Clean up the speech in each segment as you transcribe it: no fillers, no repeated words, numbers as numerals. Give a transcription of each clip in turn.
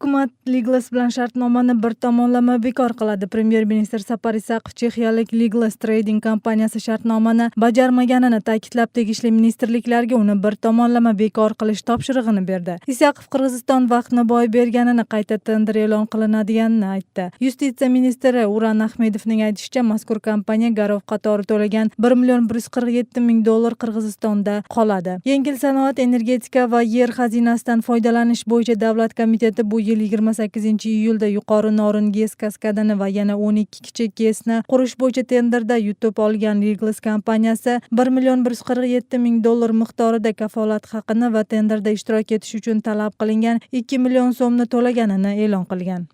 Hukumat Liglas bilan shartnomani bir tomonlama bekor qiladi. Premier ministr Sapar Isaqov chexiyalik Liglas Trading kompaniyasi shartnomani bajarmaganini ta'kidlab, tegishli ministrliklarga uni bir tomonlama bekor qilish topshirig'ini berdi. Isaqov Qirg'iziston vaqtni boy berganini, qayta tender e'lon qilinadiganini aytdi. Yustitsiya ministri Uran Ahmedovning aytishicha, mazkur kompaniya garov qatori to'lagan $1,147,000 Qirg'izistonda qoladi. Yengil sanoat, energetika va yer xazinasidan foydalanish bo'yicha davlat komiteti bu yil 28-iyulda yuqori Norin GES kaskadini va yana 12 kichik GESni qurish bo'yicha tenderda yutib olgan Liglas kompaniyasi $1,147,000 miqdorida kafolat haqini va tenderda ishtirok etish uchun talab qilingan $2 million so'mni to'laganini e'lon qilgan.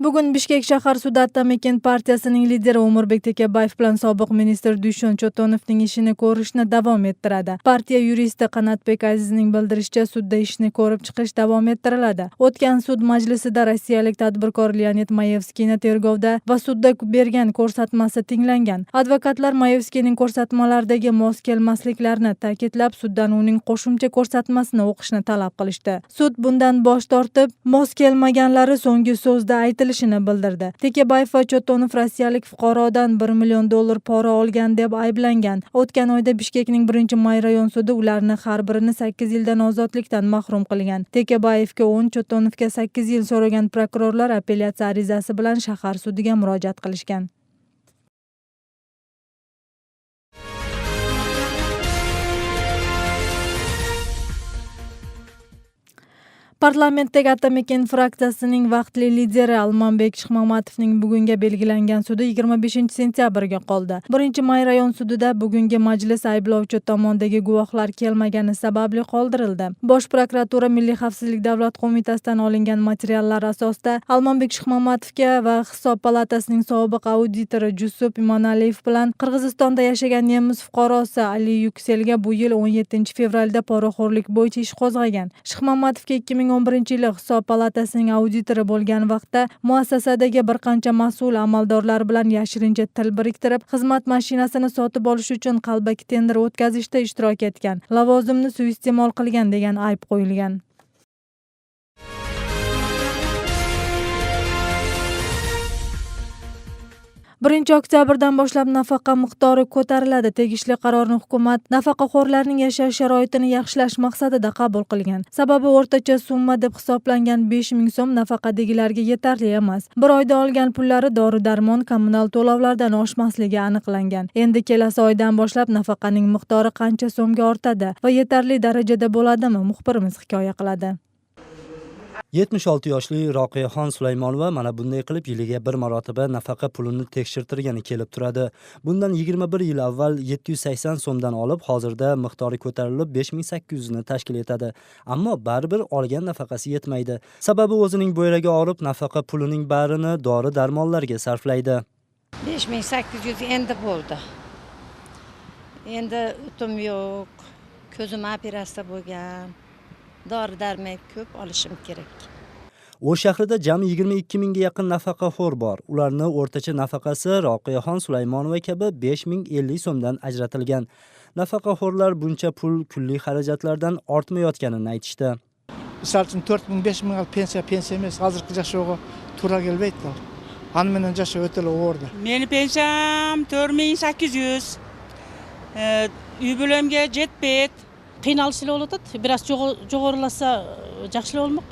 Bugun Bishkek shahar sudi Attamaken partiyasining lideri Umurbek Tekabayev bilan sobiq ministr Dushon Chotonovning ishini ko'rishni davom ettiradi. Partiya yuristi Qanatbek Azizning bildirishicha, sudda ishni ko'rib chiqish davom ettiriladi. O'tgan sud majlisida rossiyalik tadbirkor Leonid Mayevskiyni tergovda va sudda bergan ko'rsatmasi tinglangan. Advokatlar Mayevskiyning ko'rsatmalaridagi mos kelmasliklarini ta'kidlab, suddan uning qo'shimcha ko'rsatmasini o'qishni talab qilishdi. Sud bundan bosh tortib, mos kelmaganlari so'nggi so'zda aytilishini bildirdi. Tekabayev va Chotonov rossiyalik fuqarodan $1 million pora olgan deb ayblangan. O'tgan oyda Bishkekning 1-may rayon sudi ularni har birini 8 yildan ozodlikdan mahrum qilgan. Tekabayevga 10, Chotonovga 8 yil so'ragan prokurorlar apellyatsiya arizasi bilan shahar sudiga murojaat qilishgan. Parlamentdagi Attamaken fraksiyasining vaqtli lideri Almanbek Shixmamatovning bugunga belgilangan sudi 25 sentyabrga qoldi. 1-may rayon sudida bugungi majlis ayblovchi tomondagi guvohlar kelmagani sababli qoldirildi. Bosh prokuratura Milliy xavfsizlik davlat qo'mitasidan olingan materiallar asosida Almanbek Shixmamatovga va Hisob palatasining sobiq auditori Jusup Imonaliyev bilan Qirg'izistonda yashagan nemis fuqarosi Ali Yukselga bu yil 17 fevralda poraxo'rlik bo'yicha ish qo'zg'agan. Shixmamatovga 2011-yili Hisob palatasining auditori bo'lgan vaqtda muassasadagi bir qancha mas'ul amaldorlar bilan yashirincha til biriktirib, xizmat mashinasini sotib olish uchun qalbaki tender o'tkazishda ishtirok etgan, lavozimni suiiste'mol qilgan degan ayb qo'yilgan. 1-oktyabrdan boshlab nafaqa miqdori ko'tariladi. Tegishli qarorni hukumat nafaqaxo'rlarning yashash sharoitini yaxshilash maqsadida qabul qilgan. Sababi o'rtacha summa deb hisoblangan 5,000 so'm nafaqadagilarga yetarli emas. Bir oyda olgan pullari dori-darmon, kommunal to'lovlardan oshmasligi aniqlangan. Endi kelasi oydan boshlab nafaqaning miqdori qancha so'mga ortadi va yetarli darajada bo'ladimi? Muxbirimiz hikoya qiladi. 76 yoshli Roqiyaxon Sulaymonova mana bunday qilib yiliga bir marotaba nafaqa pulini tekshirtirgani kelib turadi. Bundan 21 yil avval 780 so'mdan olib, hozirda miqdori ko'tarilib 5800 ni tashkil etadi. Ammo baribir olgan nafaqasi yetmaydi. Sababi o'zining bo'yragi og'rib, nafaqa pulining barini dori-darmonlarga sarflaydi. 5800 endi bo'ldi. Endi utim yo'q, ko'zim operatsiya bo'lgan. Dori-darmon ko'p olishim kerak. O'sh shahrida jami 22 mingga yaqin nafaqaxo'r bor. Ularning o'rtacha nafaqasi Roqiyaxon Sulaymonova kabi 5050 so'mdan ajratilgan. Nafaqaxo'rlar buncha pul kunlik xarajatlardan ortmayotganini aytishdi. Misol uchun 4000-5000 pensiya emas, hozirgi yashashga to'g'ri kelmaydi. Ani bilan yashash o'ta o'g'irdi. Meni pensiyam 4800. Uy bo'limga jetpet. Qiynalishli bo'ladi. Biroz jo'g'irlasa yaxshi bo'lmoq.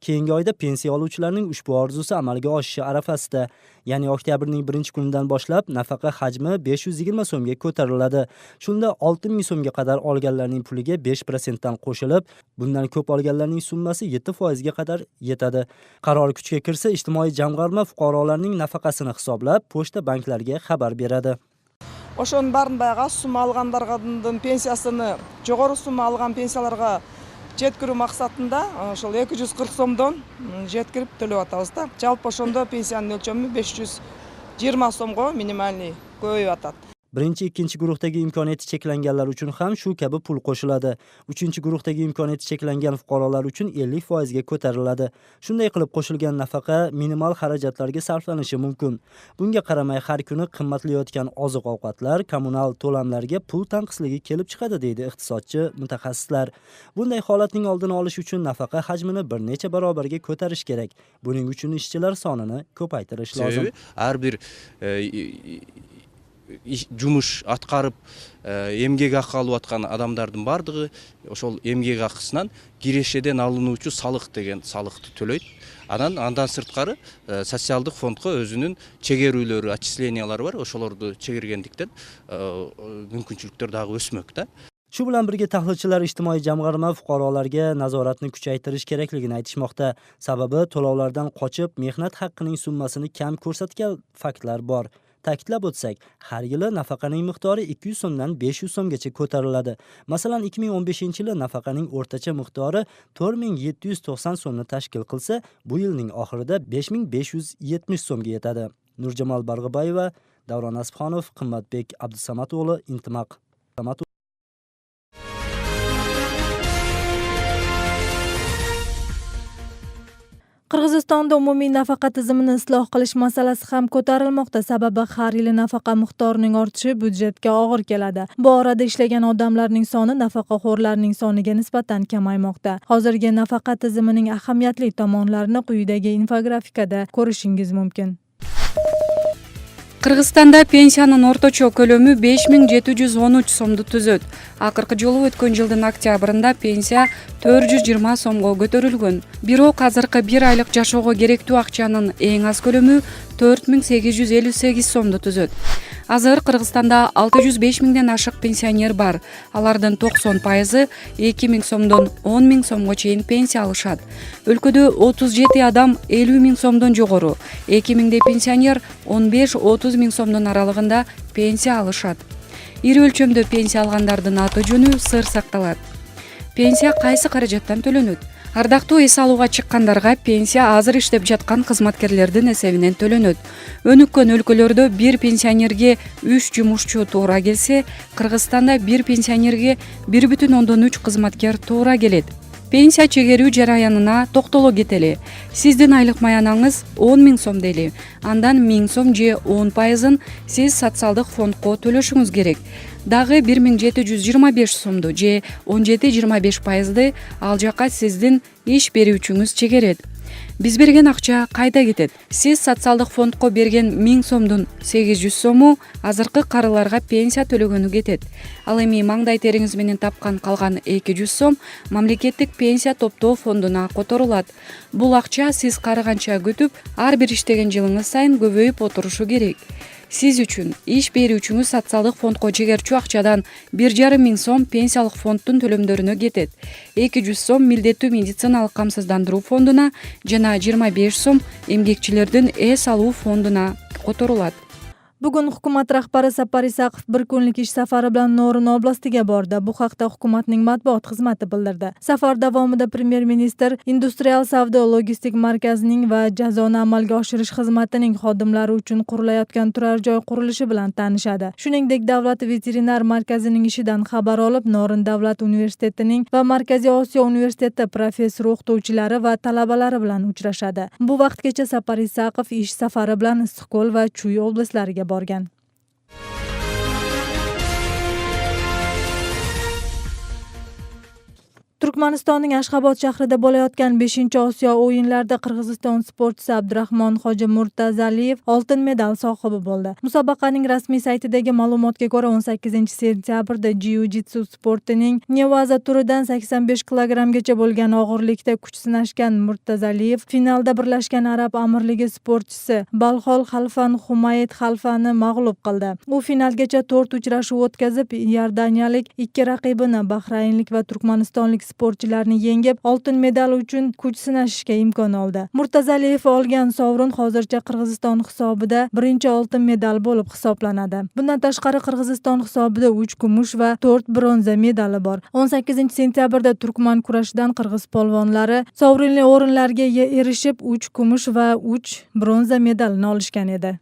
Keyingi oyda pensiya oluvchilarning ushbu orzusi amalga oshishi arafasida, ya'ni oktyabrning 1-kunidan boshlab nafaqa hajmi 520 so'mga ko'tariladi. Shunda 6000 so'mga qadar olganlarning puliga 5% dan qo'shilib, bundan ko'p olganlarning summasi 7% ga qadar yetadi. Qaror kuchga kirsa, ijtimoiy jamg'arma fuqarolarning nafaqasini hisoblab, pochta banklarga xabar beradi. Oşonun barın bayağı az summa alganlardan pensiyasını, жоғары summa algan pensiyalarga жеткирүү максатында ошол 240 сомдон жеткирип төлөп атабыз да. Жалпы ошондо пенсиянын өлчөмү 520 сомго минимальный көбөйүп атат. Birinchi, ikkinchi guruhdagi imkoniyati cheklanganlar uchun ham shu kabi pul qo'shiladi. Uchinchi guruhdagi imkoniyati cheklangan fuqarolar uchun 50% ga ko'tariladi. Shunday qilib qo'shilgan nafaqa minimal xarajatlarga sarflanishi mumkin. Bunga qaramay har kuni qimmatlayotgan oziq-ovqatlar, kommunal to'lamlarga pul tanqisligi kelib chiqadi deydi iqtisodchi mutaxassislar. Bunday holatning oldini olish uchun nafaqa hajmini bir necha barobarga ko'tarish kerak. Buning uchun ishchilar sonini ko'paytirish lozim. Har bir жумуш аткарып эмгек акы алып аткан адамдардын бардыгы ошол эмгек акысынан кирешеден алынуучу салык деген салыкты төлөйт. Андан сырткары социалдык фондко өзүнүн чегерүүлөрү, отчислениялары бар. Ошолорду чегергендиктен мүмкүнчүлүктөр дагы өсмөк да. Shu bilan birga tahlilchilar ijtimoiy jamg'arma fuqarolarga nazoratni kuchaytirish kerakligini aytishmoqda. Sababi to'lovlardan qochib, mehnat haqqining summasini kam ko'rsatgan faktlar bor. Ta'kidlab o'tsak, har yili nafaqaning miqdori 200 so'mdan 500 so'mgacha ko'tariladi. Masalan, 2015-yili nafaqaning o'rtacha miqdori 4790 so'mni tashkil qilsa, bu yilning oxirida 5570 so'mga yetadi. Nurjamol Barg'ibayeva, Davron Asfxonov, Qimmatbek Abdusamato'g'li, Intimaq. Qirg'izistonda umumiy nafaqa tizimini isloh qilish masalasi ham ko'tarilmoqda. Sababi har yili nafaqa miqdorining ortishi byudjetga og'ir keladi. Bu orada ishlagan odamlarning soni nafaqaxo'rlarning soniga nisbatan kamaymoqda. Hozirgi nafaqa tizimining ahamiyatli tomonlarini quyidagi infografikada ko'rishingiz mumkin. Qirg'izistonda pensiyanın o'rtacha ko'lami 5713 so'mni tuzat. Akırkı jolu o'tgan yilning oktyabrында pensiya 420 so'mga ko'tarilgan. Bирок азыркы 1 aylık жашоого керектүү акчанын эң аз көлөмү 4858 so'mni tuzat. Азыр Кыргызстанда 605 миңден ашык пенсионер бар. Алардын 90% 2000 сомдон 10 000 сомго чейин пенсия алышат. Өлкөдө 37 адам 50 000 сомдон жогору, 2000 пенсионер 15-30 000 сомдон аралыгында пенсия алышат. Ири өлчөмдө пенсия алгандардын аты жөнү сыр сакталат. Пенсия кайсы каражаттан төлөнөт? Ардактуу эс алууга чыккандарга пенсия азыр иштеп жаткан кызматкерлердин эсебинен төлөнөт. Өнүккөн өлкөлөрдө бир пенсионерге 3 жумушчу туура келсе, Кыргызстанда бир пенсионерге 1,3 кызматкер туура келет. Пенсия чегерүү жараянына токтоло кетели. Сиздин айлык маянаңыз 10 000 сом дейли. Андан 1000 сом же 10%ын сиз социалдык фондко төлөшүңүз керек. Дагы 1725 сомду же 17-25%ды ал жака сиздин иш берүүчүңүз чегерет. Биз берген акча кайда кетет? Сиз социалдык фондко берген 1000 сомдун 800 сому азыркы карыларга пенсия төлөгөнү кетет. Ал эми маңдай териңиз менен тапкан калган 200 сом мамлекеттик пенсия топтоо фондуна которулат. Бул акча сиз карыганча күтүп, ар бир иштеген жылыңыз сайын көбөйүп отурушу керек. Сиз үчүн иш берүүчүңүз социалдык фондко чегерчү акчадан 1,5 000 сом пенсиялык фонддун төлөмдөрүнө кетет. 200 сом милдеттүү медициналык камсыздандыруу фондуна жана 25 сом эмгекчилердин эс алуу фондуна которулат. Bugun hukumat rahbari Sapar Isaqov bir kunlik ish safari bilan Norin oblastiga bordi. Bu haqda hukumatning matbuot xizmati bildirdi. Safar davomida Premier ministr Industrial savdo logistik markazining va jazoni amalga oshirish xizmatining xodimlari uchun qurilayotgan turar joy qurilishi bilan tanishadi. Shuningdek, Davlat veterinar markazining ishidan xabar olib, Norin davlat universitetining va Markaziy Osiyo universiteti professor o'qituvchilari va talabalari bilan uchrashadi. Bu vaqtgacha Sapar Isaqov ish safari bilan Issiqko'l va Chuy oblastlariga borgan. Turkmanistonning Ashxobod shahrida bo'layotgan 5-Osiyo o'yinlarida Qirg'iziston sportchisi Abdurahmon Hoji Murtazaliyev oltin medal sohibi bo'ldi. Musobaqaning rasmiy saytidagi ma'lumotga ko'ra 18-sentyabrda jiu-jitsu sportining nevaza turidan 85 kilogramgacha bo'lgan og'irlikda kuch sinashgan Murtazaliyev finalda Birlashgan Arab Amirligi sportchisi Balxol Xalfan Humayit Xalfani mag'lub qildi. U finalgacha 4 uchrashuv o'tkazib, Iordaniyalik ikki raqibini Bahraynlik va Turkmanistonlik sportchilarni yengib, oltin medal uchun kuch sinashishga imkon oldi. Murtazaliyev olgan sovrin hozircha Qirg'iziston hisobida birinchi oltin medal bo'lib hisoblanadi. Bundan tashqari Qirg'iziston hisobida 3 kumush va 4 bronza medali bor. 18-sentyabrda turkman kurashidan qirg'iz polvonlari sovrinli o'rinlarga erishib 3 kumush va 3 bronza medalni olishgan edi.